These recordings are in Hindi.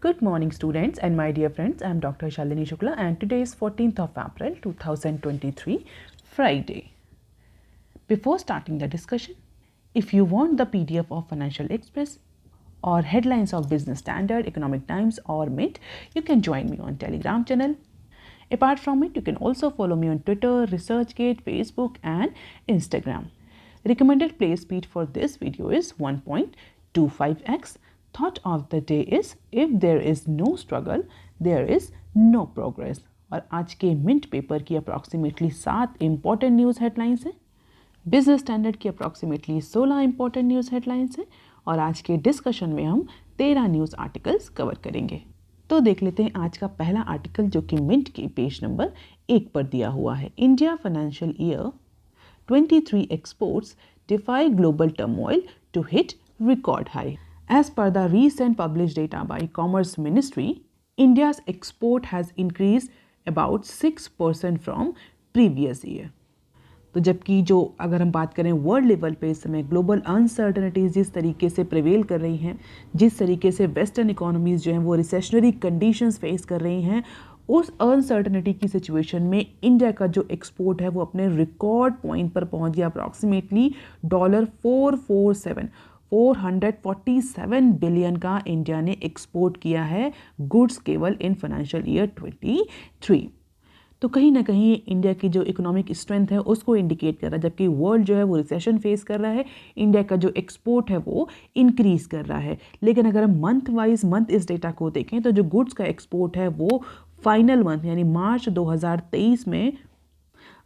Good morning students and my dear friends, I am Dr. Shalini Shukla and today is 14th of April 2023, Friday. Before starting the discussion, if you want the PDF of Financial Express or headlines of Business Standard, Economic Times or Mint, you can join me on Telegram channel. Apart from it, you can also follow me on Twitter, ResearchGate, Facebook and Instagram. Recommended play speed for this video is 1.25x. Thought of the day is if there is no struggle, there is no progress. और आज के मिंट पेपर की अप्रॉक्सीमेटली 7 इंपॉर्टेंट न्यूज़ हेडलाइंस हैं, बिजनेस स्टैंडर्ड की अप्रॉक्सीमेटली 16 इंपॉर्टेंट न्यूज़ हेडलाइंस हैं और आज के डिस्कशन में हम 13 न्यूज़ आर्टिकल्स कवर करेंगे। तो देख लेते हैं आज का पहला आर्टिकल जो कि मिंट के पेज नंबर 1 पर दिया हुआ है। India financial year 23 exports defy global turmoil to hit record high. As per the recent published data by Commerce Ministry, India's export has increased about 6% from previous year. तो जबकि जो अगर हम बात करें वर्ल्ड लेवल पे इस समय ग्लोबल अनसर्टनिटीज़ जिस तरीके से प्रिवेल कर रही हैं, जिस तरीके से वेस्टर्न इकोनॉमीज़ जो हैं वो रिसेशनरी कंडीशंस फेस कर रही हैं, उस अनसर्टनिटी की सिचुएशन में इंडिया का जो एक्सपोर्ट है वो अपने रिकॉर्ड पॉइंट पर पहुंच गया। अप्रॉक्सीमेटली $447 बिलियन का इंडिया ने एक्सपोर्ट किया है गुड्स केवल इन फाइनेंशियल ईयर 23। तो कहीं ना कहीं इंडिया की जो इकोनॉमिक स्ट्रेंथ है उसको इंडिकेट कर रहा है। जबकि वर्ल्ड जो है वो रिसेशन फेस कर रहा है, इंडिया का जो एक्सपोर्ट है वो इंक्रीज कर रहा है। लेकिन अगर हम मंथ इस डेटा को देखें तो जो गुड्स का एक्सपोर्ट है वो फाइनल मंथ यानी मार्च 2023 में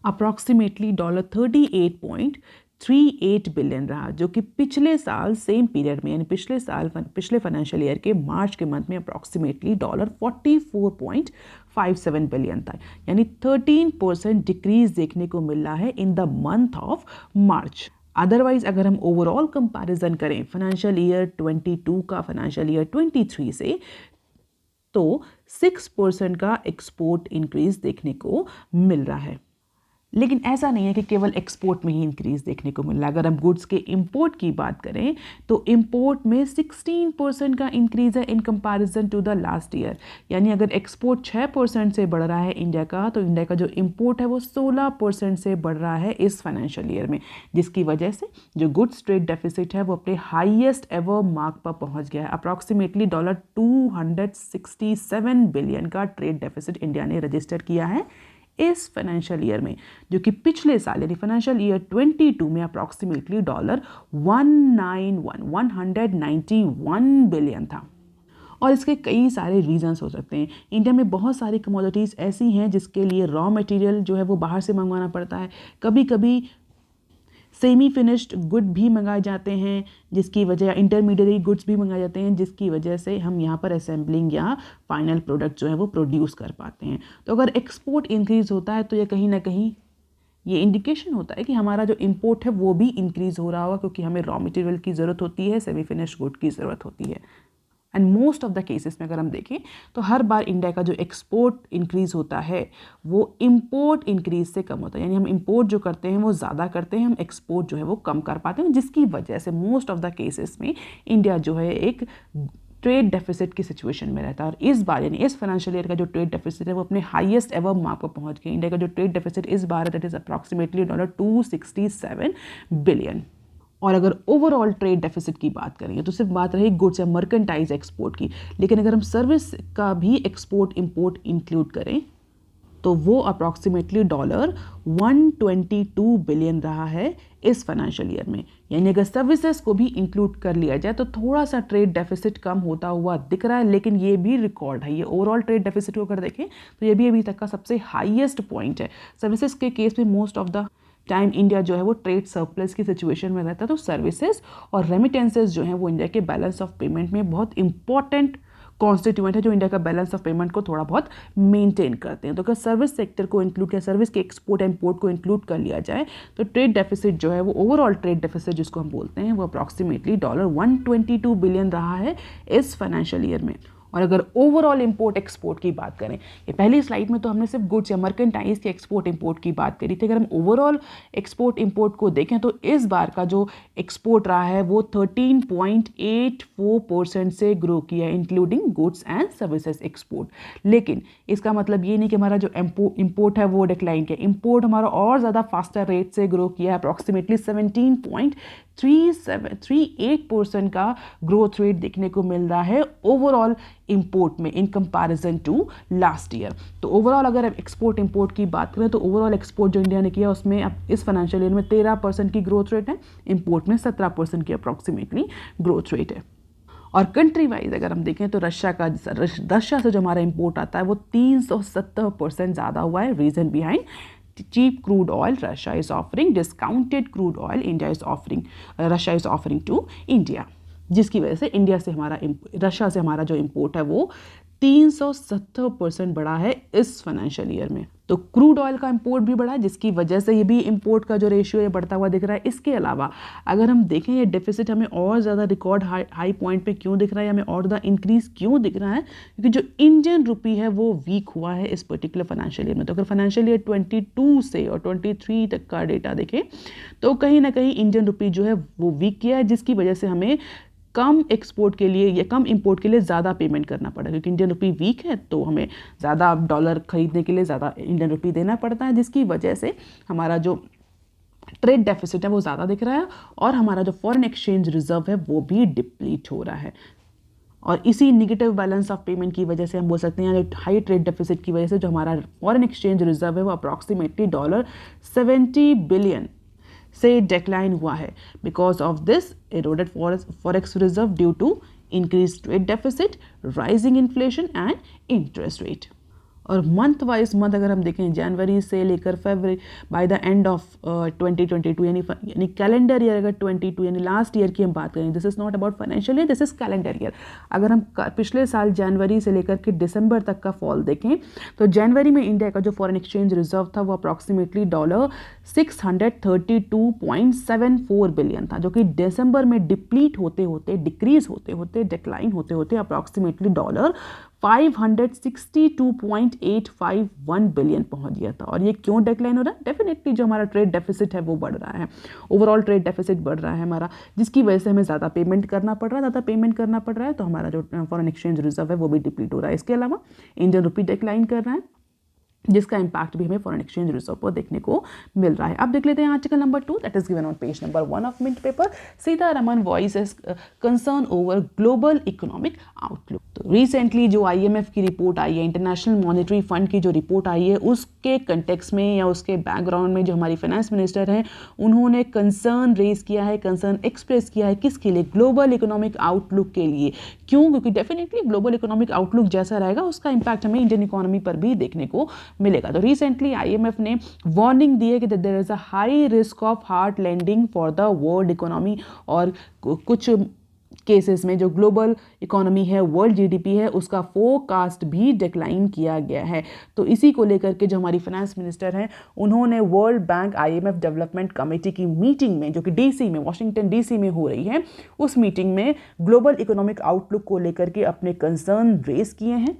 अप्रॉक्सीमेटली $38.38 बिलियन रहा, जो कि पिछले साल सेम पीरियड में यानी पिछले फाइनेंशियल ईयर के मार्च के मंथ में अप्रॉक्सीमेटली $44.57 बिलियन था, यानी 13% डिक्रीज देखने को मिल रहा है in the month of March. Otherwise अगर हम ओवरऑल कंपैरिजन करें फाइनेंशियल ईयर 22 का फाइनेंशियल ईयर 23 से, तो 6% का एक्सपोर्ट इंक्रीज देखने को मिल रहा है। लेकिन ऐसा नहीं है कि केवल एक्सपोर्ट में ही इंक्रीज देखने को मिल रहा है। अगर हम गुड्स के इंपोर्ट की बात करें तो इंपोर्ट में 16% का इंक्रीज है in comparison to the last year. यानी अगर एक्सपोर्ट 6% से बढ़ रहा है इंडिया का, तो इंडिया का जो इंपोर्ट है वो 16% से बढ़ रहा है इस फाइनेंशियल ईयर में, जिसकी वजह से जो गुड्स ट्रेड डेफिसिट है वो अपने हाईएस्ट एवर मार्क पर पहुंच गया है। अप्रॉक्सीमेटली $267 बिलियन का ट्रेड डेफिसिट इंडिया ने रजिस्टर किया है इस फाइनेंशियल ईयर में, जो कि पिछले साल यानी फाइनेंशियल ईयर 22 में अप्रॉक्सीमेटली $191 बिलियन था। और इसके कई सारे रीजंस हो सकते हैं। इंडिया में बहुत सारी कमोडिटीज़ ऐसी हैं जिसके लिए रॉ मटेरियल जो है वो बाहर से मंगवाना पड़ता है। कभी कभी सेमी फिनिश्ड गुड भी मंगाए जाते हैं, जिसकी वजह इंटरमीडिएट गुड्स भी मंगाए जाते हैं, जिसकी वजह से हम यहाँ पर असेंबलिंग या फाइनल प्रोडक्ट जो है वो प्रोड्यूस कर पाते हैं। तो अगर एक्सपोर्ट इंक्रीज होता है तो ये कहीं ना कहीं ये इंडिकेशन होता है कि हमारा जो इंपोर्ट है वो भी इंक्रीज हो रहा होगा, क्योंकि हमें रॉ मटेरियल की ज़रूरत होती है, सेमी फिनिश्ड गुड की ज़रूरत होती है। And most of the cases में अगर हम देखें तो हर बार इंडिया का जो एक्सपोर्ट इंक्रीज होता है वो इंपोर्ट इंक्रीज से कम होता है। यानी हम इंपोर्ट जो करते हैं वो ज़्यादा करते हैं, हम एक्सपोर्ट जो है वो कम कर पाते हैं, जिसकी वजह से मोस्ट ऑफ द केसेस में इंडिया जो है एक ट्रेड डेफिसिट की सिचुएशन में रहता है। और इस बार यानी इस फाइनेंशियल ईयर का जो ट्रेड डेफिसिट है वो अपने हाईएस्ट एवर मार्क पर पहुंच गया। इंडिया का जो ट्रेड डेफिसिट इस बार दैट इज अप्रॉक्सीमेटली $267 बिलियन। और अगर ओवरऑल ट्रेड डेफिसिट की बात करेंगे तो सिर्फ बात रही गुड्स या मर्केंटाइज एक्सपोर्ट की, लेकिन अगर हम सर्विस का भी एक्सपोर्ट इंपोर्ट इंक्लूड करें तो वो अप्रॉक्सीमेटली $122 बिलियन रहा है इस फाइनेंशियल ईयर में। यानी अगर सर्विसेज को भी इंक्लूड कर लिया जाए तो थोड़ा सा ट्रेड डेफिसिट कम होता हुआ दिख रहा है, लेकिन ये भी रिकॉर्ड है। ये ओवरऑल ट्रेड डेफिसिट को अगर देखें तो ये भी अभी तक का सबसे हाईएस्ट पॉइंट है। सर्विसेज के केस में most of the time India जो है वो ट्रेड सरप्लस की सिचुएशन में रहता है, तो सर्विसेज और रेमिटेंसेज जो हैं वो इंडिया के बैलेंस ऑफ पेमेंट में बहुत इंपॉर्टेंट कॉन्स्टिट्यूएंट है, जो इंडिया का बैलेंस ऑफ पेमेंट को थोड़ा बहुत मेंटेन करते हैं। तो अगर सर्विस सेक्टर को इंक्लूड किया, सर्विस के एक्सपोर्ट एंड इम्पोर्ट को इंक्लूड कर लिया जाए तो ट्रेड डेफिसिट जो है वो ओवरऑल ट्रेड डेफिसिट जिसको हम बोलते हैं वो अप्रॉक्सीमेटली $122 बिलियन रहा है इस फाइनेंशियल ईयर में। और अगर ओवरऑल इंपोर्ट एक्सपोर्ट की बात करें, ये पहली स्लाइड में तो हमने सिर्फ गुड्स या मर्केंटाइज के एक्सपोर्ट इंपोर्ट की बात करी थी, अगर हम ओवरऑल एक्सपोर्ट इंपोर्ट को देखें तो इस बार का जो एक्सपोर्ट रहा है वो 13.84% से ग्रो किया है, including goods and services export. लेकिन इसका मतलब ये नहीं कि हमारा जो इंपोर्ट है वो डिक्लाइन किया, इंपोर्ट हमारा और ज़्यादा फास्टर रेट से ग्रो किया है, अप्रॉक्सीमेटली 17.38% का ग्रोथ रेट देखने को मिल रहा है ओवरऑल इंपोर्ट में in comparison to last year. तो ओवरऑल अगर आप एक्सपोर्ट इंपोर्ट की बात करें तो ओवरऑल एक्सपोर्ट जो इंडिया ने किया उसमें अब इस फाइनेंशियल ईयर में 13% की ग्रोथ रेट है, इंपोर्ट में 17% की अप्रॉक्सीमेटली ग्रोथ रेट है। और कंट्री वाइज अगर हम देखें तो रशिया से जो हमारा इंपोर्ट आता है वो 370% ज़्यादा हुआ है। Reason behind cheap crude oil Russia is offering, discounted crude oil Russia is offering to India, जिसकी वजह से रशिया से हमारा जो इंपोर्ट है वो 370% बढ़ा है इस फाइनेंशियल ईयर में। तो क्रूड ऑयल का इंपोर्ट भी बढ़ा है, जिसकी वजह से ये भी इंपोर्ट का जो रेशियो है बढ़ता हुआ दिख रहा है। इसके अलावा अगर हम देखें ये डेफिसिट हमें और ज़्यादा रिकॉर्ड हाई पॉइंट पे क्यों दिख रहा है, हमें और ज़्यादा इंक्रीज क्यों दिख रहा है, क्योंकि जो इंडियन रुपी है वो वीक हुआ है इस पर्टिकुलर फाइनेंशियल ईयर में। तो अगर फाइनेंशियल ईयर 22 से और 23 तक का डेटा देखें तो कहीं ना कहीं इंडियन रुपी जो है वो वीक किया है, जिसकी वजह से हमें कम एक्सपोर्ट के लिए या कम इंपोर्ट के लिए ज़्यादा पेमेंट करना पड़ा, क्योंकि इंडियन रुपी वीक है तो हमें ज़्यादा डॉलर खरीदने के लिए ज़्यादा इंडियन रुपी देना पड़ता है, जिसकी वजह से हमारा जो ट्रेड डेफिसिट है वो ज़्यादा दिख रहा है और हमारा जो फॉरेन एक्सचेंज रिजर्व है वो भी डिप्लीट हो रहा है। और इसी निगेटिव बैलेंस ऑफ पेमेंट की वजह से हम बोल सकते हैं हाई ट्रेड डेफिसिट की वजह से जो हमारा फॉरेन एक्सचेंज रिजर्व है वो अप्रॉक्सीमेटली $70 बिलियन से डिक्लाइन हुआ है। Because of this eroded forex reserve due to increased trade deficit, rising inflation and interest rate. और मंथ वाइज मंथ अगर हम देखें जनवरी से लेकर फरवरी बाय द एंड ऑफ 2022 यानी कैलेंडर ईयर अगर 22 यानी लास्ट ईयर की हम बात करें, this is not about financial year, this is calendar year. अगर हम पिछले साल जनवरी से लेकर के दिसंबर तक का फॉल देखें तो जनवरी में इंडिया का जो फॉरेन एक्सचेंज रिजर्व था वो अप्रॉक्सीमेटली $632.74 बिलियन था, जो कि दिसंबर में डिप्लीट होते होते डिक्रीज होते होते डिक्लाइन होते होते अप्रॉक्सीमेटली $562.851 बिलियन पहुंच गया था। और ये क्यों डिक्लाइन हो रहा है? डेफिनेटली जो हमारा ट्रेड डेफिसिट है वो बढ़ रहा है, ओवरऑल ट्रेड डेफिसिट बढ़ रहा है हमारा, जिसकी वजह से हमें ज़्यादा पेमेंट करना पड़ रहा है, तो हमारा जो फॉरेन एक्सचेंज रिजर्व है वो भी डिप्लीट हो रहा है। इसके अलावा इंडियन रुपी डिक्लाइन कर रहा है, जिसका इंपैक्ट भी हमें फॉरेन एक्सचेंज रिजर्व पर देखने को मिल रहा है। अब देख लेते हैं article number 2 that is given on page number 1 of Mint paper. Sitharaman voices concern over global economic outlook. तो रिसेंटली जो IMF की रिपोर्ट आई है, इंटरनेशनल मॉनेटरी फंड की जो रिपोर्ट आई है, उसके कंटेक्स्ट में या उसके बैकग्राउंड में जो हमारी फाइनेंस मिनिस्टर हैं उन्होंने कंसर्न रेज किया है, कंसर्न एक्सप्रेस किया है, किसके लिए? ग्लोबल इकोनॉमिक आउटलुक के लिए। क्यों? क्योंकि डेफिनेटली ग्लोबल इकोनॉमिक आउटलुक जैसा रहेगा उसका इंपैक्ट हमें इंडियन इकोनॉमी पर भी देखने को मिलेगा। तो रिसेंटली IMF ने वार्निंग दी है कि there is a high risk of hard landing for the world economy, और कुछ केसेस में जो ग्लोबल इकोनॉमी है, वर्ल्ड GDP है, उसका फोरकास्ट भी डिक्लाइन किया गया है। तो इसी को लेकर के जो हमारी फाइनेंस मिनिस्टर हैं उन्होंने world bank IMF development committee की मीटिंग में, जो कि DC में, वाशिंगटन DC में हो रही है, उस मीटिंग में ग्लोबल इकोनॉमिक आउटलुक को लेकर के अपने कंसर्न रेज किए हैं।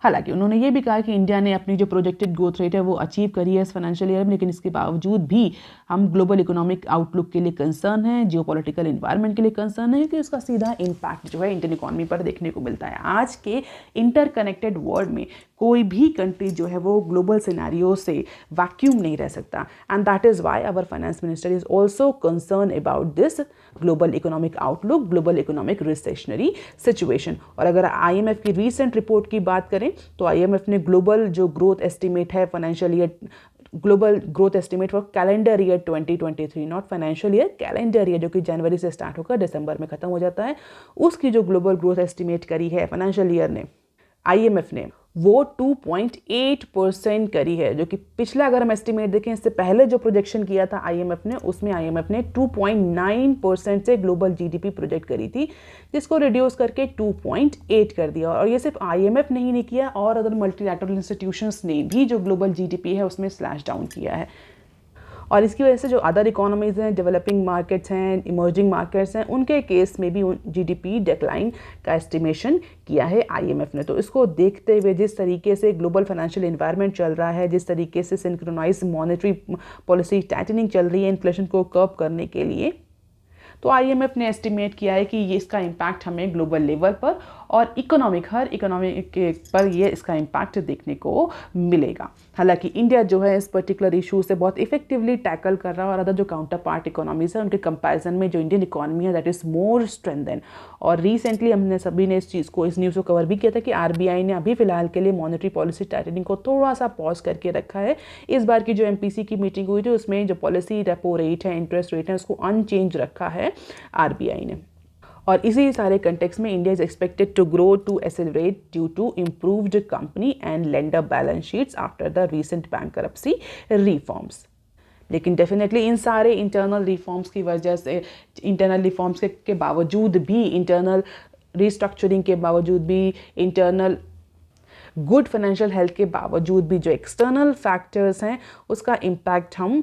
हालांकि उन्होंने ये भी कहा कि इंडिया ने अपनी जो प्रोजेक्टेड ग्रोथ रेट है वो अचीव करी है इस फाइनेंशियल ईयर में, लेकिन इसके बावजूद भी हम ग्लोबल इकोनॉमिक आउटलुक के लिए कंसर्न है, जियोपॉलिटिकल एनवायरनमेंट के लिए कंसर्न है, क्योंकि उसका सीधा इम्पैक्ट जो है इंडियन इकोनॉमी पर देखने को मिलता है। आज के इंटरकनेक्टेड वर्ल्ड में कोई भी कंट्री जो है वो ग्लोबल सिनेरियो से वैक्यूम नहीं रह सकता, and that is why our finance minister is also concern about this global economic outlook, global economic recessionary situation. और अगर IMF की रीसेंट रिपोर्ट की बात करें तो IMF ने ग्लोबल जो ग्रोथ एस्टिमेट है financial year, global growth estimate for calendar year 2023, not financial year, calendar year, जो कि जनवरी से स्टार्ट होकर दिसंबर में खत्म हो जाता है, उसकी जो ग्लोबल ग्रोथ एस्टिमेट करी है फाइनेंशियल ईयर ने IMF ने, वो 2.8% करी है, जो कि पिछला अगर हम एस्टिमेट देखें इससे पहले जो प्रोजेक्शन किया था IMF ने, उसमें IMF ने 2.9% से ग्लोबल GDP प्रोजेक्ट करी थी, जिसको रिड्यूस करके 2.8 कर दिया। और ये सिर्फ IMF ने ही नहीं किया, और अदर मल्टीलैटरल इंस्टीट्यूशंस ने भी जो ग्लोबल GDP है उसमें स्लैश डाउन किया है। और इसकी वजह से जो अदर इकोनॉमीज़ हैं, डेवलपिंग मार्केट्स हैं, इमर्जिंग मार्केट्स हैं, उनके केस में भी जीडीपी डिक्लाइन का एस्टिमेशन किया है आईएमएफ ने। तो इसको देखते हुए जिस तरीके से ग्लोबल फाइनेंशियल एनवायरनमेंट चल रहा है, जिस तरीके से सिंक्रोनाइज मॉनेटरी पॉलिसी टाइटनिंग चल रही है इन्फ्लेशन को कर्ब करने के लिए, तो आईएमएफ ने एस्टिमेट किया है कि ये इसका इम्पैक्ट हमें ग्लोबल लेवल पर और हर इकोनॉमिक के पर ये इसका इम्पैक्ट देखने को मिलेगा। हालांकि इंडिया जो है इस पर्टिकुलर इशू से बहुत इफेक्टिवली टैकल कर रहा है और अदर जो काउंटर पार्ट इकोनॉमीज है उनके कंपैरिजन में जो इंडियन इकोनॉमी है दैट इज़ मोर स्ट्रेंथन। और रिसेंटली हमने सभी ने इस चीज़ को, इस न्यूज़ को कवर भी किया था कि आरबीआई ने अभी फिलहाल के लिए मॉनेटरी पॉलिसी टाइटनिंग को थोड़ा सा पॉज करके रखा है। इस बार की जो एमपीसी की मीटिंग हुई थी उसमें जो पॉलिसी रेपो रेट है, इंटरेस्ट रेट है, उसको अनचेंज रखा है आरबीआई ने। और इसी सारे कंटेक्स्ट में India is expected to grow to accelerate due to improved company and lender balance sheets after the recent bankruptcy reforms. लेकिन डेफिनेटली इन सारे इंटरनल रिफॉर्म्स की वजह से, इंटरनल रिफॉर्म्स के बावजूद भी, इंटरनल रिस्ट्रक्चरिंग के बावजूद भी, इंटरनल गुड फाइनेंशियल हेल्थ के बावजूद भी जो एक्सटर्नल फैक्टर्स हैं उसका इम्पैक्ट हम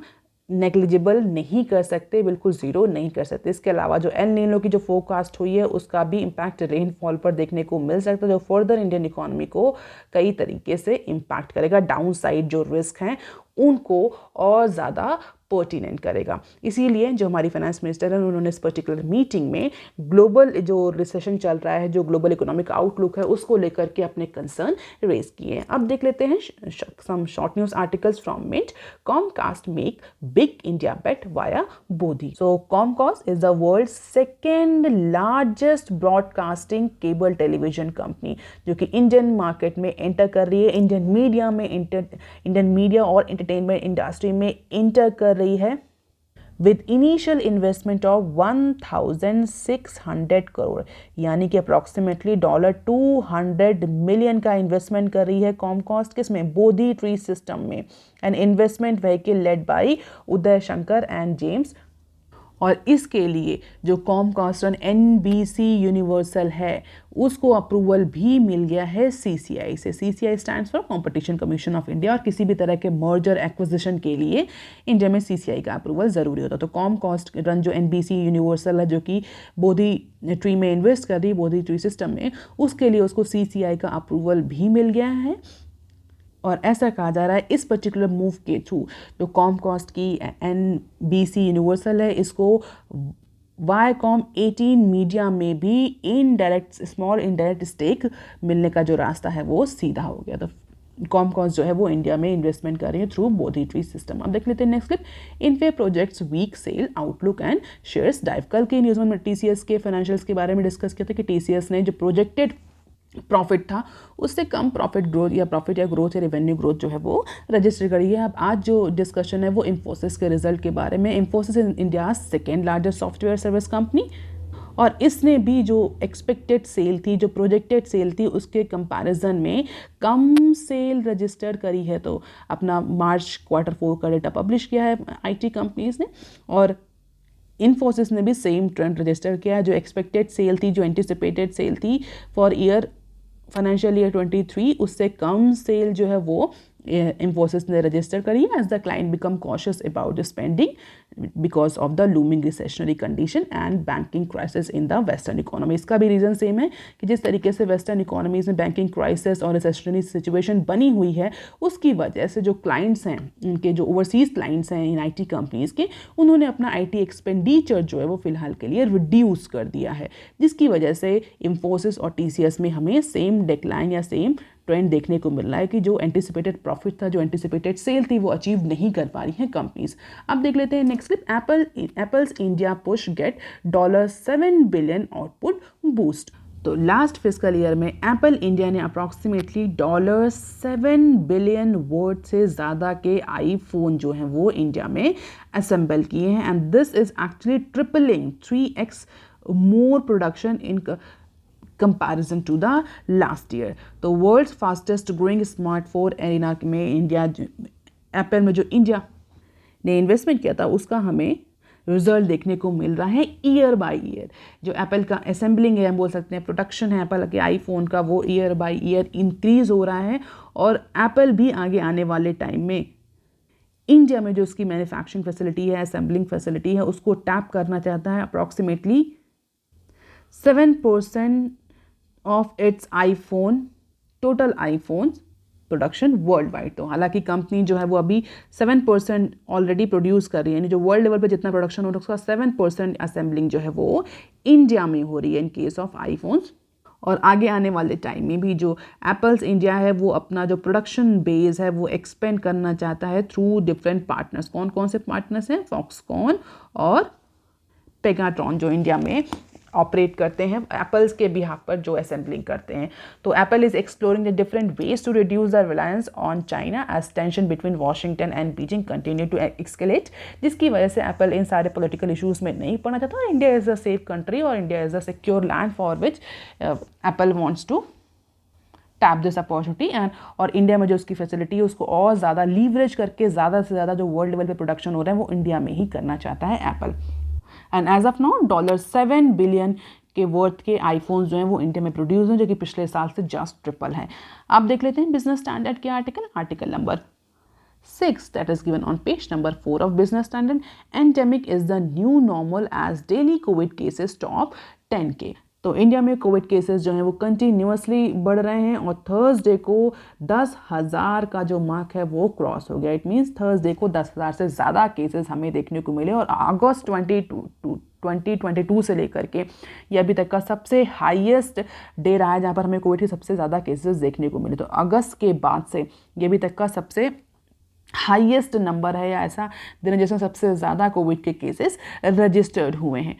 नेग्लिजिबल नहीं कर सकते, बिल्कुल ज़ीरो नहीं कर सकते। इसके अलावा जो एल नीनो की जो फोरकास्ट हुई है उसका भी इम्पैक्ट रेनफॉल पर देखने को मिल सकता है, जो फर्दर इंडियन इकोनॉमी को कई तरीके से इम्पैक्ट करेगा। डाउन साइड जो रिस्क हैं उनको और ज़्यादा पर्टिनेंट करेगा। इसीलिए जो हमारी फाइनेंस मिनिस्टर है उन्होंने इस पर्टिकुलर मीटिंग में ग्लोबल जो रिसेशन चल रहा है, जो ग्लोबल इकोनॉमिक आउटलुक है, उसको लेकर के अपने कंसर्न रेज किए हैं। अब देख लेते हैं some short news articles from Mint. Comcast make big India bet via Bodhi. So Comcast is the world second largest broadcasting cable television company, जो कि इंडियन मार्केट में एंटर कर रही है, इंडियन मीडिया और एंटरटेनमेंट इंडस्ट्री में एंटर कर रही है with initial investment of 1600 crore, यानी कि अप्रॉक्सीमेटली $200 मिलियन का इन्वेस्टमेंट कर रही है कॉमकास्ट किसमें, बोधी ट्री सिस्टम में, an investment vehicle led by Uday Shankar and James. और इसके लिए जो कॉमकास्ट और NBC यूनिवर्सल है उसको अप्रूवल भी मिल गया है CCI से। CCI stands for competition commission of India, और किसी भी तरह के मर्जर एक्विजिशन के लिए इंडिया में CCI का अप्रूवल ज़रूरी होता है। तो कॉमकास्ट रन जो NBC यूनिवर्सल है जो कि बोधी ट्री में इन्वेस्ट कर रही है, बोधी ट्री सिस्टम में, उसके लिए उसको CCI का अप्रूवल भी मिल गया है। और ऐसा कहा जा रहा है इस पर्टिकुलर मूव के थ्रू जो कॉमकास्ट की NBC यूनिवर्सल है इसको वायाकॉम 18 मीडिया में भी इनडायरेक्ट, स्मॉल इनडायरेक्ट स्टेक मिलने का जो रास्ता है वो सीधा हो गया। तो कॉमकास्ट जो है वो इंडिया में इन्वेस्टमेंट कर रही है थ्रू बोधी ट्री सिस्टम। अब देख लेते हैं next clip. Infy projects weak sale outlook and shares dive. कल के न्यूज़ में TCS के फाइनेंशियल्स के बारे में डिस्कस किया था कि TCS ने जो प्रोजेक्टेड प्रॉफिट था उससे कम प्रॉफिट ग्रोथ या ग्रोथ या रेवेन्यू ग्रोथ जो है वो रजिस्टर करी है। अब आज जो डिस्कशन है वो इन्फोसिस के रिजल्ट के बारे में। Infosys is India second largest software service company, और इसने भी जो एक्सपेक्टेड सेल थी, जो प्रोजेक्टेड सेल थी, उसके कंपैरिजन में कम सेल रजिस्टर करी है। तो अपना मार्च Q4 का डेटा पब्लिश किया है IT कंपनीज ने, और इन्फोसिस ने भी सेम ट्रेंड रजिस्टर किया है। जो एक्सपेक्टेड सेल थी, जो एंटिसिपेटेड सेल थी फॉर फाइनेंशियल ईयर 23, उससे कम सेल जो है वो इन्फोसिस ने रजिस्टर करी है as the client become cautious about spending because of the looming recessionary condition and banking crisis in the western economy. इसका भी रीज़न सेम है कि जिस तरीके से वेस्टर्न इकोनॉमीज में बैंकिंग क्राइसिस और रिसेशनरी सिचुएशन बनी हुई है, उसकी वजह से जो क्लाइंट्स हैं, उनके जो ओवरसीज क्लाइंट्स हैं इन IT कंपनीज़ के, उन्होंने अपना IT एक्सपेंडिचर जो है वो फिलहाल के लिए रिड्यूस कर दिया है, जिसकी वजह से इन्फोसिस और TCS में हमें सेम डिक्लाइन या सेम ट्रेंड देखने को मिल रहा है कि जो एंटिसिपेटेड प्रॉफिट था, जो एंटिसिपेटेड सेल थी, वो अचीव नहीं कर पा रही हैं कंपनीज। अब देख लेते हैं next clip. Apple's India push get $7 billion output boost. तो लास्ट फिस्कल ईयर में एप्पल इंडिया ने अप्रॉक्सीमेटली $7 बिलियन वर्थ से ज़्यादा के आईफोन जो हैं वो इंडिया में असेंबल किए हैं, and this is actually tripling 3x more production in comparison to the last year. तो world's fastest growing smartphone arena में इंडिया, एप्पल में जो इंडिया ने इन्वेस्टमेंट किया था उसका हमें रिजल्ट देखने को मिल रहा है ईयर बाय ईयर। जो एप्पल का असेंबलिंग है, हम बोल सकते हैं प्रोडक्शन है एप्पल के आईफोन का, वो ईयर बाय ईयर इंक्रीज हो रहा है, और एप्पल भी आगे आने वाले टाइम में इंडिया में जो उसकी मैन्युफैक्चरिंग फैसिलिटी है, असेंबलिंग फैसिलिटी है, उसको टैप करना चाहता है approximately 7% of its iPhone, total iPhones production world wide. तो हालांकि कंपनी जो है वो अभी 7% ऑलरेडी प्रोड्यूस कर रही है, यानी जो वर्ल्ड लेवल पे जितना प्रोडक्शन हो रहा है उसका 7% असेंबलिंग जो है वो इंडिया में हो रही है इन केस ऑफ आईफोन्स। और आगे आने वाले टाइम में भी जो एप्पल्स इंडिया है वो अपना जो प्रोडक्शन बेस है वो एक्सपेंड करना चाहता है थ्रू डिफरेंट पार्टनर्स। कौन कौन से पार्टनर्स हैं? फॉक्सकॉन और पेगाट्रॉन जो इंडिया में ऑपरेट करते हैं एप्पल्स के बिहाफ पर जो असेंबलिंग करते हैं। तो Apple is exploring the different ways to reduce the reliance on China as tension between Washington and Beijing continue to escalate, जिसकी वजह से एप्पल इन सारे पॉलिटिकल इशूज़ में नहीं पड़ना चाहता। और India is a safe country और India is a secure land for which Apple wants to tap this opportunity and और इंडिया में जो उसकी फैसिलिटी है उसको और ज़्यादा लीवरेज करके ज़्यादा से ज़्यादा जो वर्ल्ड लेवल पे प्रोडक्शन हो रहा है वो इंडिया में ही करना चाहता है Apple. And as of now $7 billion के वर्थ के आईफोन्स जो हैं वो इंडिया में प्रोड्यूस हैं, जो कि पिछले साल से जस्ट ट्रिपल है। आप देख लेते हैं बिजनेस स्टैंडर्ड के article number 6 that is given on page number 4 of Business Standard. Endemic is the new normal as daily COVID cases top 10K. तो इंडिया में कोविड केसेस जो हैं वो कंटिन्यूसली बढ़ रहे हैं और थर्सडे को 10,000 का जो मार्क है वो क्रॉस हो गया। इट मीन्स थर्सडे को 10,000 से ज़्यादा केसेस हमें देखने को मिले और अगस्त 2022 से लेकर के ये अभी तक का सबसे हाईएस्ट डे रहा है जहाँ पर हमें कोविड के सबसे ज़्यादा केसेस देखने को मिले। तो अगस्त के बाद से ये अभी तक का सबसे हाईएस्ट नंबर है या ऐसा दिन है जिसमें सबसे ज़्यादा कोविड के केसेस रजिस्टर्ड हुए हैं।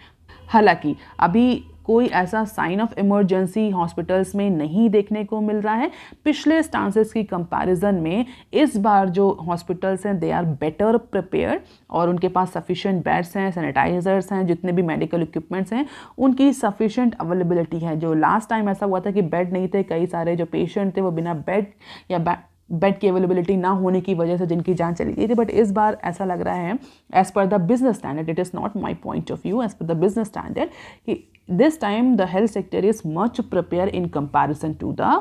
हालांकि अभी कोई ऐसा साइन ऑफ इमरजेंसी हॉस्पिटल्स में नहीं देखने को मिल रहा है। पिछले स्टांसेस की कंपैरिजन में इस बार जो हॉस्पिटल्स हैं दे आर बेटर प्रिपेयर्ड और उनके पास सफिशिएंट बेड्स हैं, सैनिटाइजर्स हैं, जितने भी मेडिकल इक्विपमेंट्स हैं उनकी सफिशिएंट अवेलेबिलिटी है। जो लास्ट टाइम ऐसा हुआ था कि बेड नहीं थे, कई सारे जो पेशेंट थे वो बिना बेड या बेड की अवेलेबिलिटी ना होने की वजह से जिनकी जान चली गई थी। बट इस बार ऐसा लग रहा है as per the Business Standard, it is not my point of view, as per the Business Standard कि this time the health sector is much prepared in comparison to the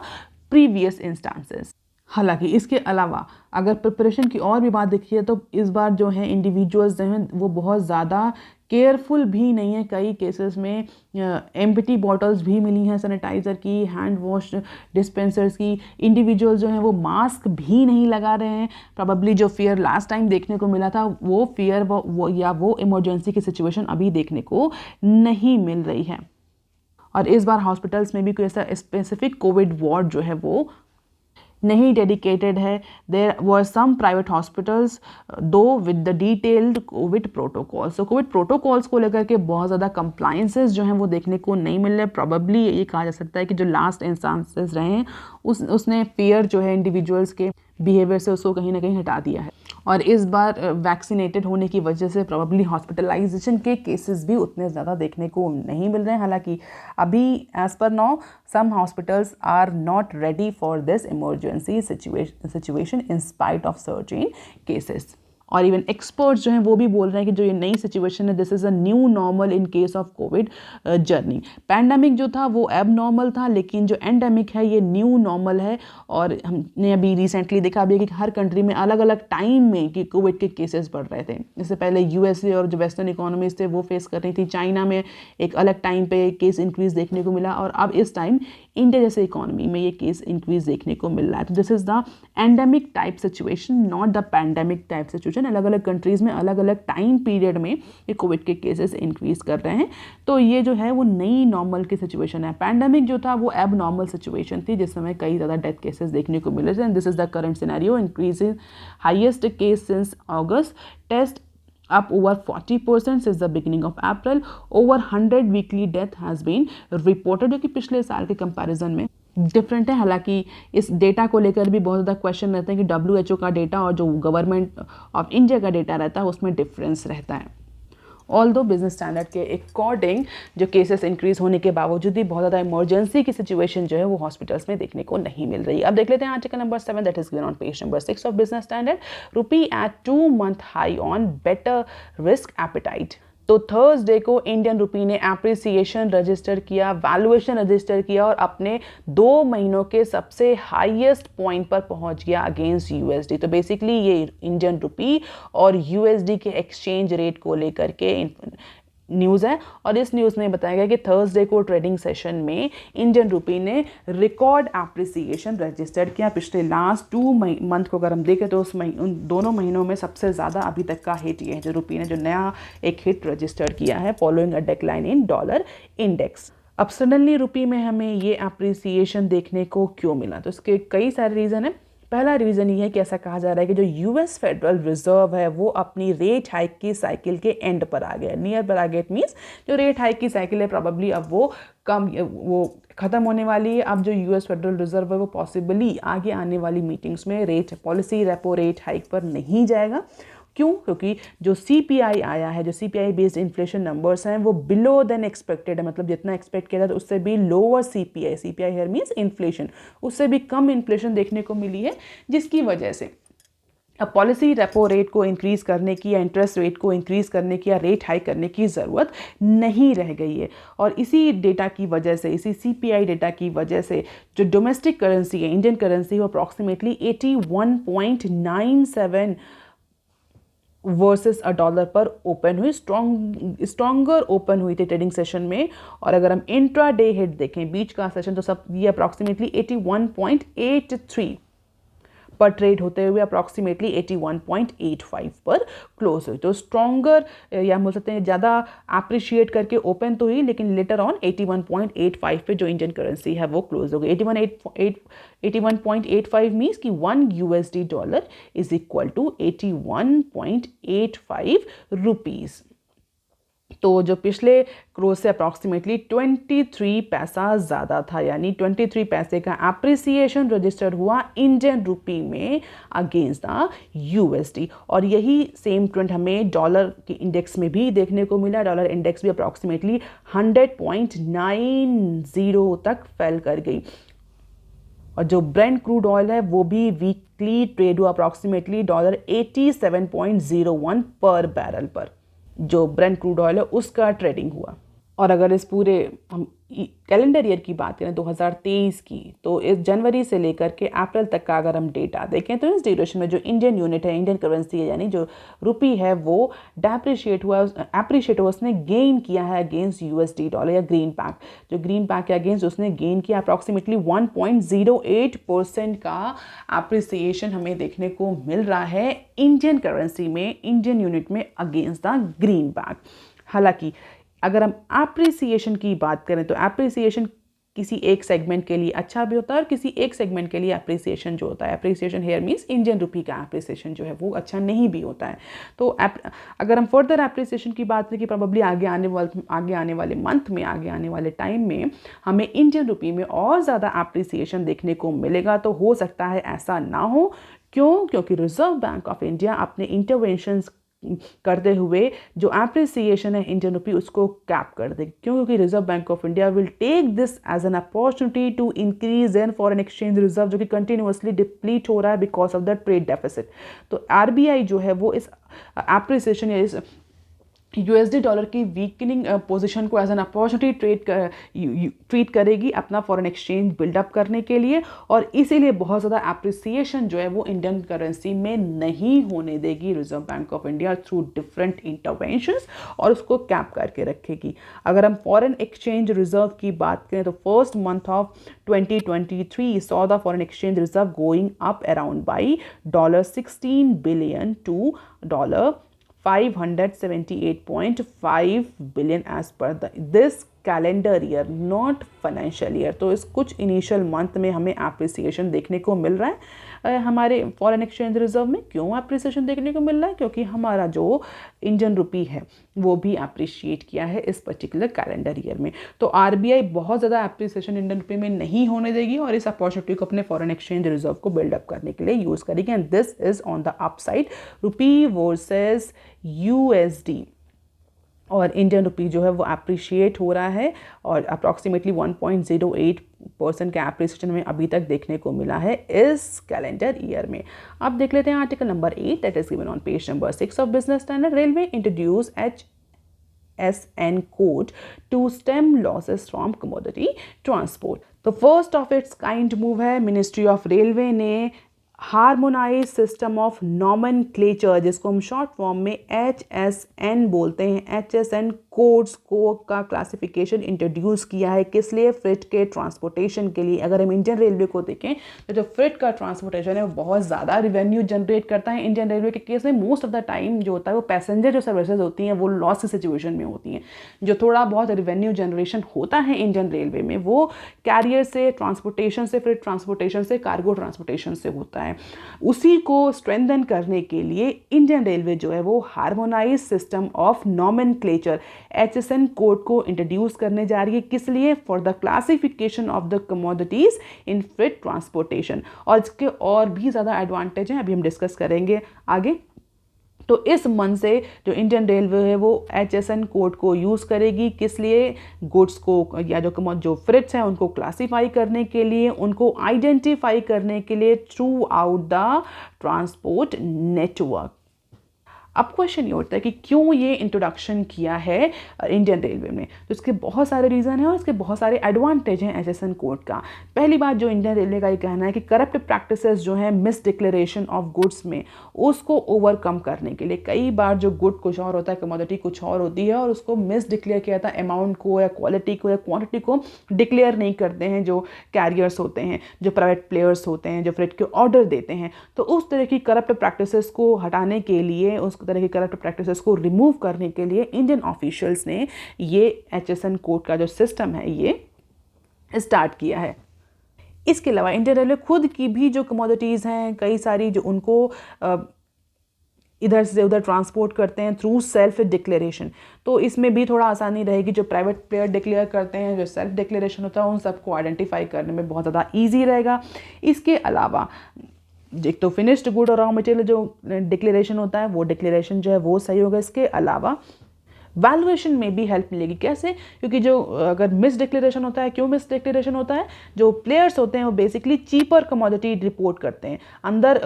previous instances. हालांकि इसके अलावा अगर प्रिपरेशन की और भी बात देखिए तो इस बार जो है इंडिविजुअल्स जो हैं वो बहुत ज़्यादा केयरफुल भी नहीं है। कई केसेस में एम्प्टी बॉटल्स भी मिली हैं सैनिटाइज़र की, हैंड वॉश डिस्पेंसर्स की। इंडिविजुअल्स जो हैं वो मास्क भी नहीं लगा रहे हैं। प्रॉबेबली जो फियर लास्ट टाइम देखने को मिला था वो फियर वो इमरजेंसी की सिचुएशन अभी देखने को नहीं मिल रही है। और इस बार हॉस्पिटल्स में भी कोई ऐसा स्पेसिफिक कोविड वार्ड जो है वो नहीं डेडिकेटेड है। There were some private hospitals though with the detailed covid protocols. तो कोविड प्रोटोकॉल्स को लेकर के बहुत ज़्यादा कंप्लाइंसेस जो हैं वो देखने को नहीं मिल रहे। प्रॉबेबली ये कहा जा सकता है कि जो लास्ट इंस्टांसेस रहे हैं उसने फियर जो है इंडिविजुअल्स के बिहेवियर से उसको कहीं ना कहीं हटा दिया है। और इस बार वैक्सीनेटेड होने की वजह से प्रॉबेबली हॉस्पिटलाइजेशन के केसेस भी उतने ज़्यादा देखने को नहीं मिल रहे हैं। हालांकि अभी as per now some hospitals are not ready for this emergency situation in spite of surge in cases. और इवन एक्सपर्ट्स जो हैं वो भी बोल रहे हैं कि जो ये नई सिचुएशन है this is a new normal in case of Covid journey. Pandemic जो था वो एब नॉर्मल था, लेकिन जो एंडेमिक है ये न्यू नॉर्मल है। और हमने अभी रिसेंटली देखा अभी कि हर कंट्री में अलग अलग टाइम में कि कोविड के केसेस बढ़ रहे थे। इससे पहले यूएसए और जो वेस्टर्न इकोनॉमीज थे वो फेस कर रही थी, चाइना में एक अलग टाइम पे केस इंक्रीज देखने को मिला और अब इस टाइम इंडिया जैसे इकोनॉमी में ये केस इंक्रीज देखने को मिल रहा है। तो this is the endemic type situation, not the pandemic type situation. अलग अलग कंट्रीज़ में अलग अलग टाइम पीरियड में ये कोविड के केसेस इंक्रीज कर रहे हैं। तो ये जो है वो नई नॉर्मल की सिचुएशन है। पैंडेमिक जो था वो एब नॉर्मल सिचुएशन थी जिस समय कई ज़्यादा डेथ केसेस देखने को मिले थे। And this is the current scenario, increase in highest case since August, test up over 40% since the beginning of April. Over 100 weekly death has been reported, जो कि पिछले साल के कंपैरिजन में डिफरेंट है। हालांकि इस डेटा को लेकर भी बहुत ज़्यादा क्वेश्चन रहते हैं कि WHO का डेटा और जो गवर्नमेंट ऑफ इंडिया का डेटा रहता है उसमें डिफरेंस रहता है। ऑल्दो बिजनेस स्टैंडर्ड के अकॉर्डिंग जो केसेस इंक्रीज होने के बावजूद भी बहुत ज़्यादा इमरजेंसी की सिचुएशन जो है वो हॉस्पिटल्स में देखने को नहीं मिल रही। अब देख लेते हैं article number 7 that is given on page number 6 of Business Standard. Rupee at 2-month high on better risk appetite. तो थर्सडे को इंडियन रुपी ने एप्रिसिएशन रजिस्टर किया, वैल्यूएशन रजिस्टर किया और अपने 2 महीनों के सबसे हाईएस्ट पॉइंट पर पहुंच गया अगेंस्ट यूएसडी। तो बेसिकली ये इंडियन रुपी और यूएसडी के एक्सचेंज रेट को लेकर के न्यूज़ है। और इस न्यूज़ में बताया गया कि थर्सडे को ट्रेडिंग सेशन में इंडियन रुपी ने रिकॉर्ड एप्रिसिएशन रजिस्टर किया। पिछले लास्ट 2 मंथ को अगर हम देखें तो उन दोनों महीनों में सबसे ज़्यादा अभी तक का हिट ये है जो रुपी ने जो नया एक हिट रजिस्टर किया है following a decline in dollar index. अब सडनली रुपी में हमें ये एप्रिसिएशन देखने को क्यों मिला? तो इसके कई सारे रीज़न हैं। पहला रीज़न ये है कि ऐसा कहा जा रहा है कि जो यूएस फेडरल रिजर्व है वो अपनी रेट हाइक की साइकिल के एंड पर आ गया, नियर पर आ गया। इट मीन्स जो रेट हाइक की साइकिल है प्रॉबली अब वो ख़त्म होने वाली है। अब जो यूएस फेडरल रिजर्व है वो पॉसिबली आगे आने वाली मीटिंग्स में rate policy repo rate hike पर नहीं जाएगा। क्यों? क्योंकि जो सीपीआई आया है, जो सीपीआई बेस्ड इन्फ्लेशन नंबर्स हैं वो बिलो देन एक्सपेक्टेड है, मतलब जितना एक्सपेक्ट किया था तो उससे भी lower CPI here means inflation, उससे भी कम इन्फ्लेशन देखने को मिली है, जिसकी वजह से अब पॉलिसी रेपो रेट को इंक्रीज़ करने की या इंटरेस्ट रेट को इंक्रीज़ करने की या रेट हाइक करने की ज़रूरत नहीं रह गई है। और इसी डेटा की वजह से, इसी सीपीआई डेटा की वजह से जो डोमेस्टिक करेंसी है, इंडियन करेंसी, वो अप्रॉक्सीमेटली 81.97 वर्सेस $1 पर ओपन हुई, स्ट्रॉन्गर ओपन हुई थी ट्रेडिंग सेशन में। और अगर हम इंट्रा डे हिट देखें, बीच का सेशन, तो सब ये अप्रॉक्सीमेटली 81.83 पर ट्रेड होते हुए अप्रॉक्सीमेटली 81.85 पर क्लोज हुई। तो स्ट्रॉन्गर या बोल सकते हैं ज़्यादा अप्रिशिएट करके ओपन तो हुई, लेकिन लेटर ऑन 81.85 पे जो इंडियन करेंसी है वो क्लोज हो गई। 81.85 मीन्स कि 1 USD dollar is equal to 81.85 rupees. तो जो पिछले क्लोज से अप्रॉक्सीमेटली 23 पैसा ज़्यादा था, यानी 23 पैसे का एप्रिसिएशन रजिस्टर हुआ इंडियन रुपी में अगेंस्ट द यूएसडी। और यही सेम ट्रेंड हमें डॉलर के इंडेक्स में भी देखने को मिला। डॉलर इंडेक्स भी अप्रॉक्सीमेटली 100.90 तक फेल कर गई। और जो ब्रेंट क्रूड ऑयल है वो भी वीकली ट्रेड हुआ अप्रॉक्सीमेटली $87.01 पर बैरल पर, जो ब्रेंट क्रूड ऑयल है उसका ट्रेडिंग हुआ। और अगर इस पूरे हम कैलेंडर ईयर की बात करें 2023 की, तो इस जनवरी से लेकर के अप्रैल तक का अगर हम डेटा देखें तो इस ड्यूरेशन में जो इंडियन यूनिट है, इंडियन करेंसी है, यानी जो रुपी है वो एप्रिशिएट हुआ, उसने गेन किया है अगेंस्ट यूएसडी डॉलर या ग्रीन पैक। जो ग्रीन पैक के अगेंस्ट उसने गेन किया अप्रॉक्सीमेटली 1.08% का एप्रिसिएशन हमें देखने को मिल रहा है इंडियन करेंसी में, इंडियन यूनिट में अगेंस्ट द ग्रीन पैक। हालांकि अगर हम एप्रिसिएशन की बात करें तो एप्रिसिएशन किसी एक सेगमेंट के लिए अच्छा भी होता है और किसी एक सेगमेंट के लिए एप्रिसिएशन जो होता है, appreciation here means Indian rupee का एप्रिसिएशन जो है वो अच्छा नहीं भी होता है। तो अगर हम फर्दर एप्रिसिएशन की बात करें कि प्रोबेबली आगे आने वाले मंथ में, आगे आने वाले टाइम में हमें इंडियन रुपी में और ज़्यादा एप्रिसिएशन देखने को मिलेगा, तो हो सकता है ऐसा ना हो। क्यों? क्योंकि रिजर्व बैंक ऑफ इंडिया अपने इंटरवेंशंस करते हुए जो एप्रिसिएशन है इंडियन रुपी उसको कैप कर दे। क्यों? क्योंकि Reserve Bank of India will take this as an opportunity to increase in foreign exchange reserve, जो कि कंटिन्यूअसली डिप्लीट हो रहा है because of the trade deficit. तो आरबीआई जो है वो इस एप्रिसिएशन या इस यूएसडी डॉलर की वीकनिंग पोजीशन को एज एन अपॉर्चुनिटी ट्रीट करेगी अपना फॉरेन एक्सचेंज बिल्डअप करने के लिए, और इसीलिए बहुत ज़्यादा एप्रिसिएशन जो है वो इंडियन करेंसी में नहीं होने देगी reserve Bank of India through different interventions, और उसको कैप करके रखेगी। अगर हम फॉरेन एक्सचेंज रिजर्व की बात करें तो first month of 2023 saw the foreign exchange reserve going up around by $16 billion to $578.5 billion as per this calendar year, not financial year. तो इस कुछ इनिशियल मंथ में हमें एप्रिसिएशन देखने को मिल रहा है हमारे फॉरेन एक्सचेंज रिजर्व में। क्यों एप्रिसिएशन देखने को मिल रहा है? क्योंकि हमारा जो इंडियन रुपी है वो भी एप्रिशिएट किया है इस पर्टिकुलर कैलेंडर ईयर में। तो आरबीआई बहुत ज़्यादा एप्रिसिएशन इंडियन रुपी में नहीं होने देगी और इस अपॉर्चुनिटी को अपने फॉरेन एक्सचेंज रिजर्व को बिल्डअप करने के लिए यूज़ करेगी, and this is on the upside rupee versus USD. और इंडियन रुपी जो है वो अप्रिशिएट हो रहा है और अप्रॉक्सीमेटली 1.08% का एप्रिसिएशन में अभी तक देखने को मिला है इस कैलेंडर ईयर में। अब देख लेते हैं article number 8 that is given on page number 6 of Business standard. Railway introduce HSN code to stem losses from commodity transport. तो first of its kind move है मिनिस्ट्री ऑफ रेलवे ने हार्मोनाइज सिस्टम ऑफ नॉमेनक्लेचर, जिसको हम शॉर्ट फॉर्म में HSN बोलते हैं, HSN कोड्स को का क्लासिफिकेशन इंट्रोड्यूस किया है। किस लिए? फ्रिट के ट्रांसपोर्टेशन के लिए। अगर हम इंडियन रेलवे को देखें तो जो फ्रिट का ट्रांसपोर्टेशन है वो बहुत ज़्यादा रिवेन्यू जनरेट करता है। इंडियन रेलवे के केस में मोस्ट ऑफ द टाइम जो होता है वो पैसेंजर जो सर्विसेज होती हैं वो लॉस की सिचुएशन में होती हैं। जो थोड़ा बहुत रिवेन्यू जनरेशन होता है इंडियन रेलवे में वो कैरियर से, ट्रांसपोर्टेशन से, फ्रिट ट्रांसपोर्टेशन से, कार्गो ट्रांसपोर्टेशन से होता है। उसी को स्ट्रेंथन करने के लिए इंडियन रेलवे जो है वो harmonise system of nomenclature HSN code को इंट्रोड्यूस करने जा रही है। किस लिए? For the classification of the commodities in fret transportation. और इसके और भी ज़्यादा एडवांटेज हैं, अभी हम डिस्कस करेंगे आगे। तो इस मंथ से जो इंडियन रेलवे है वो HSN कोड को यूज़ करेगी। किस लिए? गुड्स को या जो फ्रिट्स हैं उनको क्लासीफाई करने के लिए, उनको आइडेंटिफाई करने के लिए through out the transport network. अब क्वेश्चन ये उठता है कि क्यों ये इंट्रोडक्शन किया है इंडियन रेलवे में। तो इसके बहुत सारे रीज़न हैं और इसके बहुत सारे एडवांटेज हैं HSN कोड का। पहली बात जो इंडियन रेलवे का ये कहना है कि करप्ट प्रैक्टिसेस जो हैं मिस डिक्लेरेशन ऑफ गुड्स में, उसको ओवरकम करने के लिए कई बार जो गुड कुछ और होता है, कमोडिटी कुछ और होती है और उसको मिस डिक्लेयर किया जाता है, अमाउंट को या क्वालिटी को या क्वांटिटी को डिक्लेयर नहीं करते हैं जो कैरियर्स होते हैं, जो प्राइवेट प्लेयर्स होते हैं, जो फ्रिट के ऑर्डर देते हैं। तो उस तरह की करप्ट प्रैक्टिसेस को हटाने के लिए, उस तरह की करप्ट प्रैक्टिसेस को रिमूव करने के लिए इंडियन ऑफिशियल्स ने ये HSN कोड का जो सिस्टम है ये स्टार्ट किया है। इसके अलावा इंडियन रेलवे खुद की भी जो कमोडिटीज़ हैं कई सारी जो उनको इधर से उधर ट्रांसपोर्ट करते हैं थ्रू सेल्फ डिक्लेरेशन। तो इसमें भी थोड़ा आसानी रहेगी। जो प्राइवेट प्लेयर डिक्लेयर करते हैं, जो सेल्फ डिक्लेरेशन होता है, उन सबको आइडेंटिफाई करने में बहुत ज़्यादा ईजी रहेगा। इसके अलावा एक तो फिनिश्ड गुड और रॉ मटेरियल जो डिक्लेरेशन होता है वो डिक्लेरेशन जो है वो सही होगा। इसके अलावा वैल्यूएशन में भी हेल्प मिलेगी। कैसे? क्योंकि जो अगर मिस डिक्लेरेशन होता है, क्यों मिस डिक्लेरेशन होता है? जो प्लेयर्स होते हैं वो बेसिकली चीपर कमोडिटी रिपोर्ट करते हैं। अंदर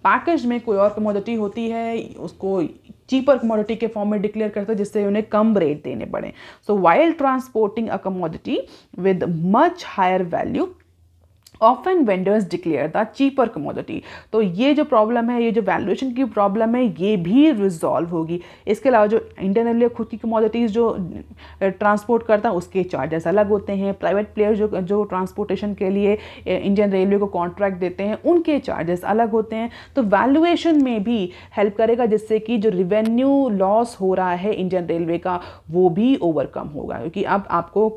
पैकेज में कोई और कमोडिटी होती है, उसको चीपर कमोडिटी के फॉर्म में डिक्लेयर करते हैं जिससे उन्हें कम रेट देने पड़े। So while transporting a commodity with much higher value often vendors declare the cheaper commodity. तो ये जो प्रॉब्लम है, ये जो वैल्यूएशन की प्रॉब्लम है, ये भी रिजॉल्व होगी। इसके अलावा जो इंडियन रेलवे खुद की कमोडिटीज़ जो ट्रांसपोर्ट करता है उसके चार्जेस अलग होते हैं। प्राइवेट प्लेयर जो ट्रांसपोर्टेशन के लिए इंडियन रेलवे को कॉन्ट्रैक्ट देते हैं उनके चार्जेस अलग होते हैं। तो वैल्यूएशन में भी हेल्प करेगा जिससे कि जो रिवेन्यू लॉस हो रहा है इंडियन रेलवे का वो भी ओवरकम होगा, क्योंकि अब आपको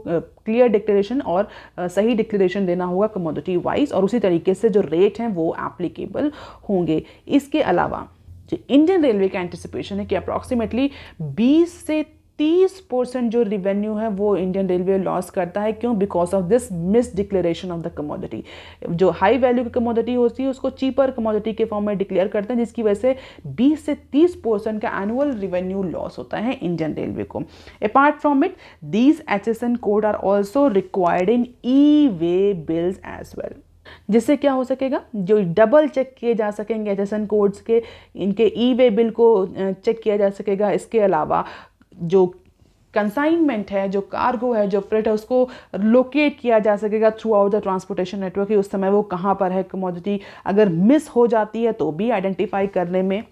क्लियर डिक्लेरेशन और सही डिक्लेरेशन देना होगा कमोडिटी वाइज, और उसी तरीके से जो रेट हैं वो एप्लीकेबल होंगे। इसके अलावा जो इंडियन रेलवे का एंटिसिपेशन है कि अप्रॉक्सीमेटली 20 से 30% जो रिवेन्यू है वो इंडियन रेलवे लॉस करता है। क्यों? Because of this miss declaration of the commodity. जो हाई वैल्यू की कमोडिटी होती है उसको चीपर कमोडिटी के फॉर्म में डिक्लेयर करते हैं, जिसकी वजह से 20 से 30% का एनुअल रिवेन्यू लॉस होता है इंडियन रेलवे को। Apart from it, these HSN code are also required in e way bills as well. जिससे क्या हो सकेगा? जो डबल चेक किए जा सकेंगे HSN कोड्स के, इनके ई-वे बिल को चेक किया जा सकेगा। इसके अलावा जो कंसाइनमेंट है, जो कार्गो है, जो फ्रेट है, उसको लोकेट किया जा सकेगा through out the transportation network कि उस समय वो कहाँ पर है कमोडिटी। अगर मिस हो जाती है तो भी आइडेंटिफाई करने में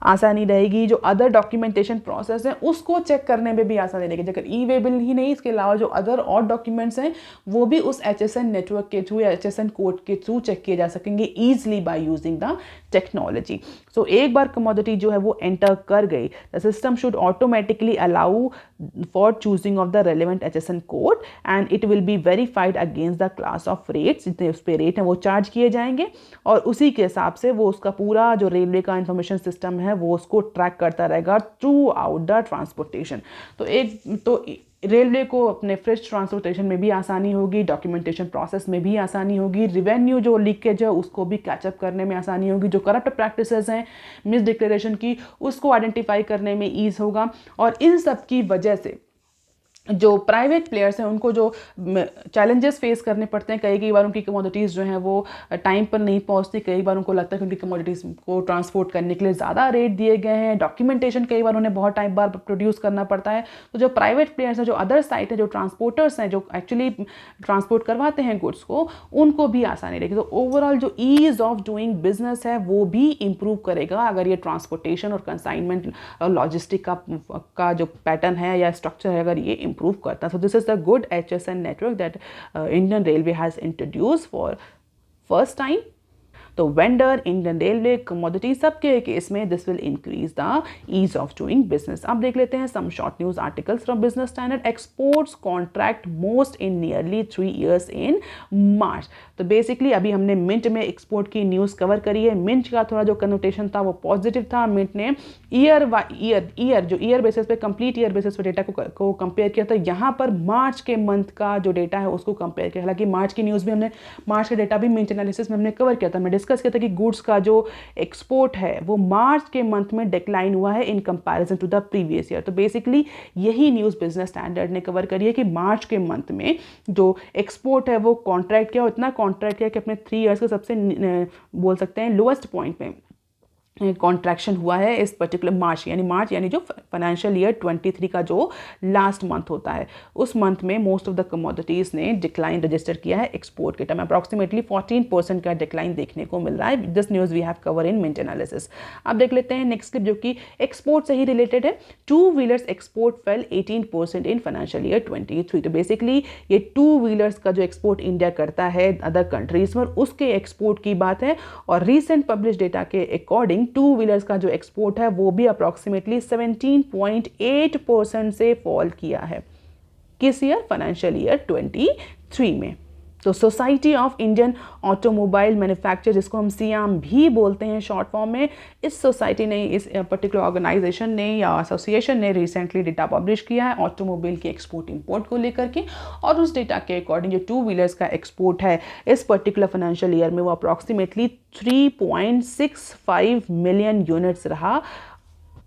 आसानी रहेगी। जो अदर डॉक्यूमेंटेशन प्रोसेस है उसको चेक करने में भी आसानी रहेगी। अगर ई-वे बिल ही नहीं, इसके अलावा जो अदर और डॉक्यूमेंट्स हैं वो भी उस HSN नेटवर्क के थ्रू या HSN कोड के थ्रू चेक किए जा सकेंगे easily by using the technology. So एक बार कमोडिटी जो है वो एंटर कर गई, the system should automatically allow for choosing of the relevant HSN code and it will be verified against the class of rates. जितने उस पर रेट हैं वो चार्ज किए जाएंगे और उसी के हिसाब से वो उसका पूरा जो रेलवे का इंफॉर्मेशन सिस्टम है वो उसको ट्रैक करता रहेगा थ्रू आउट द ट्रांसपोर्टेशन। तो रेलवे को अपने फ्रेश ट्रांसपोर्टेशन में भी आसानी होगी, डॉक्यूमेंटेशन प्रोसेस में भी आसानी होगी, रिवेन्यू जो लीकेज है उसको भी कैचअप करने में आसानी होगी, जो करप्ट प्रैक्टिसेस हैं मिस डिक्लेरेशन की उसको आइडेंटिफाई करने में ईज होगा। और इन सब की वजह से जो प्राइवेट प्लेयर्स हैं उनको जो चैलेंजेस फेस करने पड़ते हैं, कई बार उनकी कमोडिटीज़ जो हैं वो टाइम पर नहीं पहुंचती, कई बार उनको लगता है कि उनकी कमोडिटीज़ को ट्रांसपोर्ट करने के लिए ज़्यादा रेट दिए गए हैं, डॉक्यूमेंटेशन कई बार उन्हें बहुत टाइम बार प्रोड्यूस करना पड़ता है। तो जो प्राइवेट प्लेयर्स हैं, जो अदर साइट है, जो ट्रांसपोर्टर्स हैं, जो एक्चुअली ट्रांसपोर्ट करवाते हैं गुड्स को, उनको भी आसानी रहेगी। तो ओवरऑल जो ईज़ ऑफ डूइंग बिजनेस है वो भी इम्प्रूव करेगा अगर ये ट्रांसपोर्टेशन और कंसाइनमेंट लॉजिस्टिक का जो पैटर्न है या स्ट्रक्चर है अगर ये इम्प्रूव करता है। So this is the good HSN network that Indian railway has introduce for first time. तो वेंडर, इंडियन रेलवे, कमोडिटी, सबके केस में this will increase the ease of doing business. अब देख लेते हैं some short news articles from Business Standard. Exports contract most in nearly 3 years in March. तो बेसिकली अभी हमने मिंट में एक्सपोर्ट की न्यूज़ कवर करी है। मिंट का थोड़ा जो कनोटेशन था वो पॉजिटिव था। मिंट ने ईयर बेसिस पे, कंप्लीट ईयर बेसिस पे डेटा को कंपेयर किया था। यहाँ पर मार्च के मंथ का जो डेटा है उसको कंपेयर किया। हालांकि मार्च की न्यूज़ भी हमने, मार्च का डेटा भी मिंट एनालिसिस में हमने कवर किया था। मैं डिस्कस किया था कि गुड्स का जो एक्सपोर्ट है वो मार्च के मंथ में डिक्लाइन हुआ है in comparison to the previous year. तो बेसिकली यही न्यूज़ बिजनेस स्टैंडर्ड ने कवर करी है कि मार्च के मंथ में जो एक्सपोर्ट है वो कॉन्ट्रैक्ट किया, इतना कॉन्ट्रैक्ट किया कि अपने 3 years के सबसे बोल सकते हैं लोएस्ट पॉइंट में कॉन्ट्रैक्शन हुआ है इस पर्टिकुलर मार्च यानी जो फाइनेंशियल ईयर 23 का जो लास्ट मंथ होता है उस मंथ में मोस्ट ऑफ द कमोडिटीज़ ने डिक्लाइन रजिस्टर किया है एक्सपोर्ट के टाइम। अप्रॉक्सीमेटली 14% का डिक्लाइन देखने को मिल रहा है। This news we have cover in Mint analysis. अब देख लेते हैं नेक्स्ट क्लिप जो कि एक्सपोर्ट से ही रिलेटेड है। 2-wheelers export fail 18% in financial year 23। तो बेसिकली ये 2-wheelers का जो एक्सपोर्ट इंडिया करता है अदर कंट्रीज में उसके एक्सपोर्ट की बात है। और रिसेंट पब्लिश डेटा के अकॉर्डिंग 2-wheelers का जो एक्सपोर्ट है वो भी अप्रॉक्सीमेटली 17.8% से फॉल किया है किस ईयर, फाइनेंशियल ईयर 23 में। तो society of Indian automobile manufacture, जिसको हम सियाम भी बोलते हैं शॉर्ट फॉर्म में, इस सोसाइटी ने, इस पर्टिकुलर ऑर्गेनाइजेशन ने या एसोसिएशन ने रिसेंटली डेटा पब्लिश किया है ऑटोमोबाइल के एक्सपोर्ट इंपोर्ट को लेकर के। और उस डेटा के अकॉर्डिंग जो 2-wheelers का एक्सपोर्ट है इस पर्टिकुलर फाइनेंशियल ईयर में वो अप्रॉक्सीमेटली 3.65 मिलियन यूनिट्स रहा,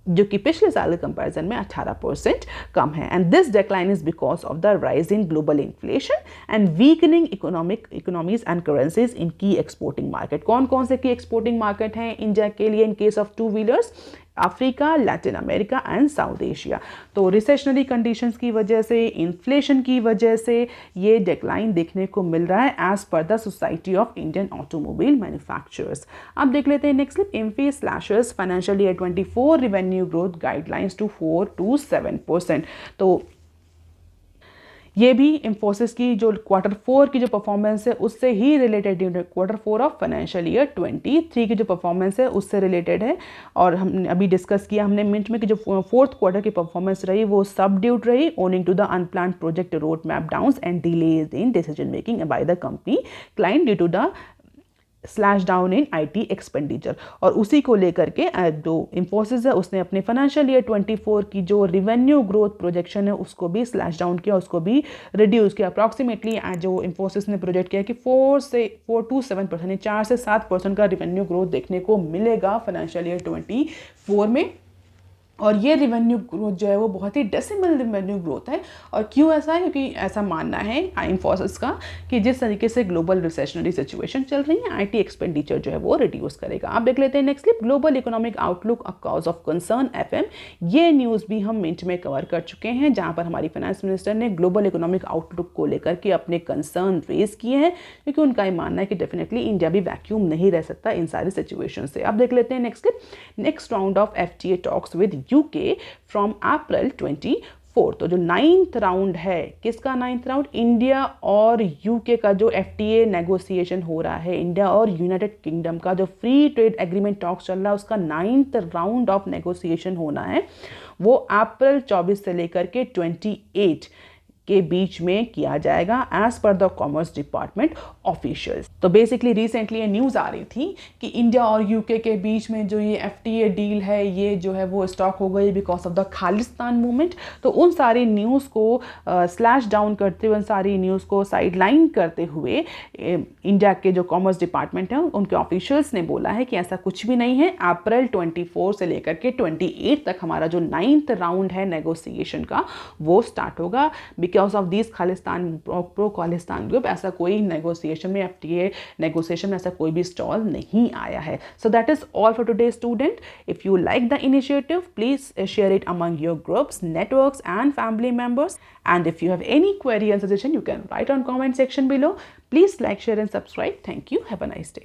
जो कि पिछले साल के कंपैरिजन में 18% कम है। And this decline is because of the rise in global inflation and weakening economies and currencies इन की एक्सपोर्टिंग मार्केट। कौन कौन से की एक्सपोर्टिंग मार्केट हैं इंडिया के लिए in case of 2-wheelers? Africa, Latin America and south Asia. तो रिसेशनरी कंडीशंस की वजह से, इन्फ्लेशन की वजह से ये डिक्लाइन देखने को मिल रहा है as per the society of Indian automobile manufacturers. अब देख लेते हैं next clip. Infy slashes financial year 24 revenue growth guidelines to 4 to 7%। तो ये भी इंफोसिस की जो Q4 की जो परफॉर्मेंस है उससे ही related, Q4 of financial year 23 की जो परफॉर्मेंस है उससे रिलेटेड है। और हमने अभी डिस्कस किया हमने मिंट में कि जो 4th क्वार्टर की परफॉर्मेंस रही वो सबड्यूड रही owing to the unplanned project road map downs and delays in decision making by the company client due to the slash down in IT expenditure. और उसी को लेकर के जो इंफोसिस है उसने अपने फाइनेंशियल ईयर 24 की जो रिवेन्यू ग्रोथ प्रोजेक्शन है उसको भी स्लैश डाउन किया, उसको भी रिड्यूस किया। अप्रॉक्सीमेटली जो इंफोसिस ने प्रोजेक्ट किया कि 4 to 7%, 4 से 7% का रिवेन्यू ग्रोथ देखने को मिलेगा फाइनेंशियल ईयर 24 में। और ये रिवेन्यू ग्रोथ जो है वो बहुत ही डेसिमल रिवेन्यू ग्रोथ है। और क्यों ऐसा है? क्योंकि ऐसा मानना है इंफोसिस का कि जिस तरीके से ग्लोबल रिसेशनरी सिचुएशन चल रही है IT एक्सपेंडिचर जो है वो रिड्यूस करेगा। आप देख लेते हैं next clip. Global economic outlook a cause of concern FM। ये न्यूज़ भी हम मिंट में कवर कर चुके हैं जहाँ पर हमारी फाइनेंस मिनिस्टर ने ग्लोबल इकोनॉमिक आउटलुक को लेकर के अपने कंसर्न रेज किए हैं, क्योंकि उनका ये मानना है कि डेफिनेटली इंडिया भी वैक्यूम नहीं रह सकता इन सारी सिचुएशन से। अब देख लेते हैं next clip. Next round of FTA talks with UK from April 24। तो जो 9th राउंड है, किसका 9th राउंड? इंडिया और UK का जो FTA नेगोशिएशन हो रहा है, इंडिया और यूनाइटेड किंगडम का जो फ्री ट्रेड एग्रीमेंट टॉक्स चल रहा है उसका 9th राउंड ऑफ नेगोशिएशन होना है। वो अप्रैल 24 से लेकर के 28 के बीच में किया जाएगा as per the commerce department officials. तो बेसिकली रिसेंटली ये न्यूज़ आ रही थी कि इंडिया और यूके के बीच में जो ये FTA डील है ये जो है वो स्टॉप हो गई because of the Khalistan movement. तो उन सारी न्यूज़ को स्लैश डाउन करते हुए, उन सारी न्यूज़ को साइडलाइन करते हुए इंडिया के जो कॉमर्स डिपार्टमेंट है उनके ऑफिशियल्स ने बोला है कि ऐसा कुछ भी नहीं है। अप्रैल 24 से लेकर के 28 तक हमारा जो 9th राउंड है नेगोशिएशन का वो स्टार्ट होगा because of this Khalistan pro Khalistan group. ऐसा कोई नेगोशिएशन में FTA नेगोशिएशन में ऐसा कोई भी स्टॉल नहीं आया है। So that is all for today student. If you like the initiative, please share it among your groups, networks and family members. And if you have any query and suggestion, you can write on comment section below. Please like, share and subscribe. Thank you. Have a nice day.